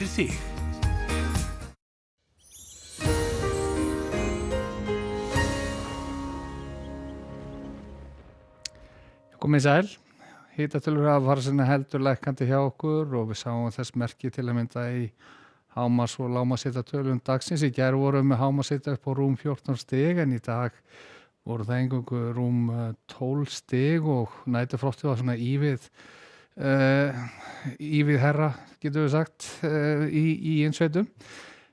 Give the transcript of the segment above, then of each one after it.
fyrir þig. Komið sæl, hitatölur hafa farið sinni heldur lækkandi hjá okkur og við sáum þess merki til að mynda í hámars- og lágmarkshitatölum dagsins. Í gær vorum við með hámarshita upp á rúm 14 stig en í dag voru það eingöngu rúm 12 stig og næturfrostið var svona ívið herra, getum við sagt, í innsveitum.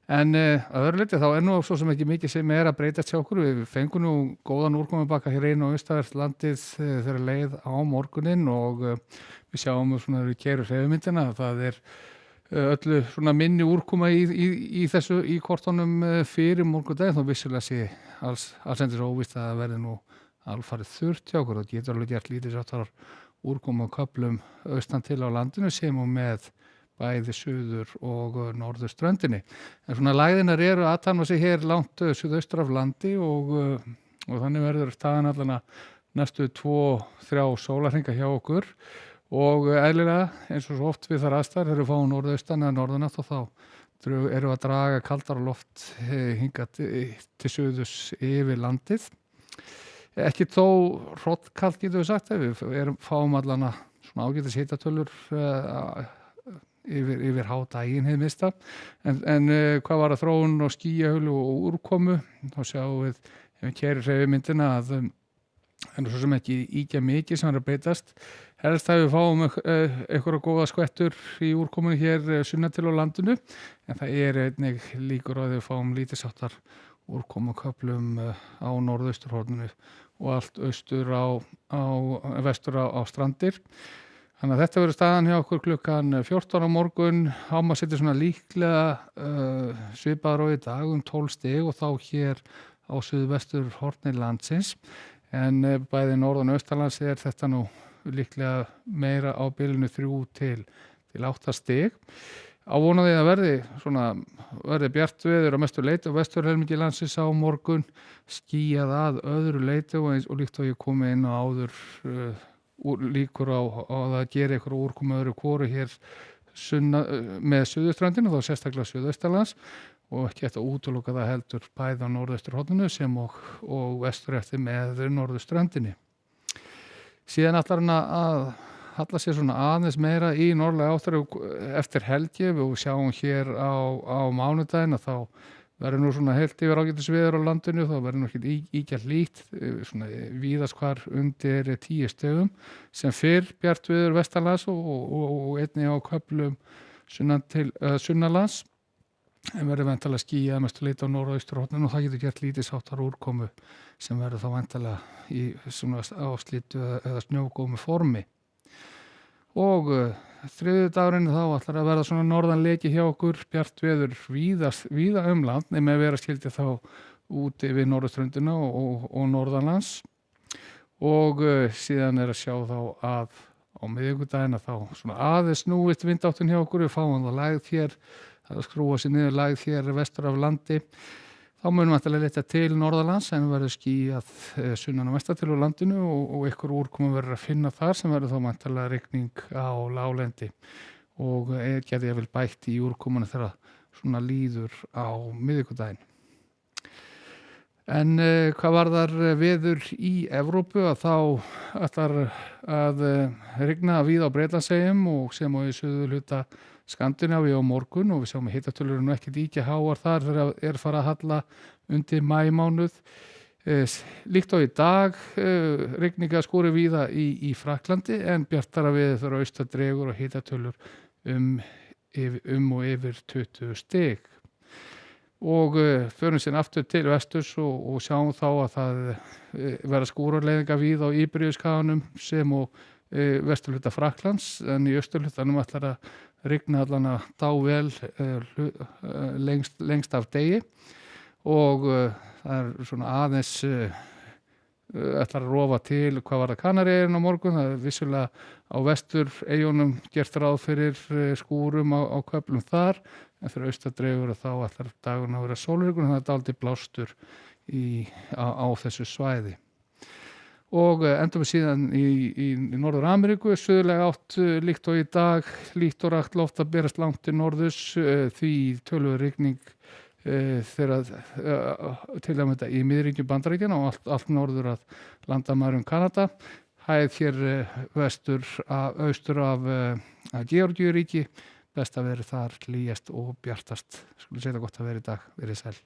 En öðru leyti þá nú svo sem ekki mikið sem að breytast hjá okkur. Við fengum nú góðan úrkomubakka hér inn á austanvert landið þegar leið á morguninn og við sjáum svona þegar við keyrum hreyfimyndina að það öllu svona minni úrkoma í þessu í kortunum fyrir morgundaginn, þó vissulega sé allsendis óvíst að það verði nú alfarið þurrt hjá okkur. Það getur alveg gert lítið sáttar úrkoma á köflum austan til á landinu sem og með bæði suður og norðurströndinni. En svona lægðinar eru að aðtama sig hér langt suðaustur af landi og þannig verður staðan allan að næstu 2-3 sólarhringa hjá okkur og eðlilega eins og svo oft við þar aðstæður þegar við fáum norðaustan eða norðanátt og þá erum við að draga kaldara loft hingað til suðurs yfir landið. Ekki þó hrollkalt getum við sagt, við fáum allan að svona ágætis hitatölur yfir hádaginn hið mista en hvað var að þróun og skýjahulu og úrkomu þá sjáum við ef við keyrum hreyfimyndina að en svo sem ekki íkja mikið sem er að breytast helst að við fáum einhverja góða skvettur í úrkomunni hér sunnan til á landinu en það einnig líkur að við fáum lítið sáttar úrkomuköflum á norðausturhorninu og allt austur vestur á strandir. Þannig að þetta verður staðan hjá okkur klukkan 14 á morgun, hámarshiti svona líklega svipaður á í dag 12 stig og þá hér á suðvestur horni landsins. En bæði norðan og austanlands þetta nú líklega meira á bilinu 3 til 8 stig. Ávonaði að verði bjart veður á mestu leyti og vesturhelmingi landsins á morgun, skýjað að öðru leyti og líkt og ég komi inn á áður líkur á að gera einhverju úrkomu öðru hvoru hér með suðurströndinu, þá sérstaklega suðaustanlands og ekki eftir að útiloka það heldur bæði á norðausturhorninu sem og vestur eftir með norðurströndinni. Síðan ætlar hann að halla sér svona aðeins meira í norðlega áttar eftir helgi og við sjáum hér á mánudaginn að þá verður nú svona heilt yfir ágætis veður á landinu, þá verður nú ekki íkja hlýtt, svona víðast hvar undir 10 stigum sem fyrr bjart veður vestanlands og einnig á köflum sunnanlands en verður væntanlega skýjað mestu leyti á norðausturhorninu og það getur gert lítið sáttar úrkomu sem verður þá væntanlega í svona áslítu eða snjókómu formi. Og þriðjudagurinn þá ætlar að verða svona norðanleki hjá okkur, bjart veður víða land, nema að vera skildi þá út yfir norðurströndina og norðanlands og síðan að sjá þá að á miðvikudaginn þá svona aðeins snúist vindáttun hjá okkur, við fáum það lægð hér, það skrúa sér niður lægð hér vestur af landi. Þá munum við vantilega leita til norðanlands en verður skýjað sunnan og vestan til á landinu og einhver úrkoma verður að finna þar sem verður þá vantilega rigning á láglendi og geti ég vel bætt í úrkomuna þegar svona líður á miðvikudaginn. En hvað varðar veður í Evrópu að þá ætlar að rigna víða á Bretlandseyjum og sem og í suðurhluta Skandinavíu á morgun og við sjáum að hitatölur nú ekkert íkja háar þar þegar fara að halla undir maímánuð. Líkt á í dag, rigningaskúrir víða í Frakklandi en bjartara veður þegar austadregur og hitatölur og yfir 20 stig. Og förum síðan aftur til vesturs og sjáum þá að það verða skúrarleiðinga víða á Íberíuskaganum sem og vesturhluta Frakklands en í austurhlutanum ætlar að rigna allan að dável lengst af degi og það svona aðeins ætlar að rofa til hvað var það Kanaríeyjum á morgun, það vissulega á vestur eyjunum gert ráð fyrir skúrum á köflum þar en fyrir austardreigur þá ætlar dagurinn að vera sólríkur en það dálítið blástur á þessu svæði. og endum við síðan í Norður Ameríku, suðurlega átt líkt og í dag, líkt og rakt loft að berast langt til norðurs, því töluverð rigning þegar til að mynda í miðríkjum Bandaríkjanna og allt norður að landamærum Kanada, hæð hér austur af Georgíuríki, best að vera þar hlýjast og bjartast. Skulum segja gott að vera í dag, verið sæl.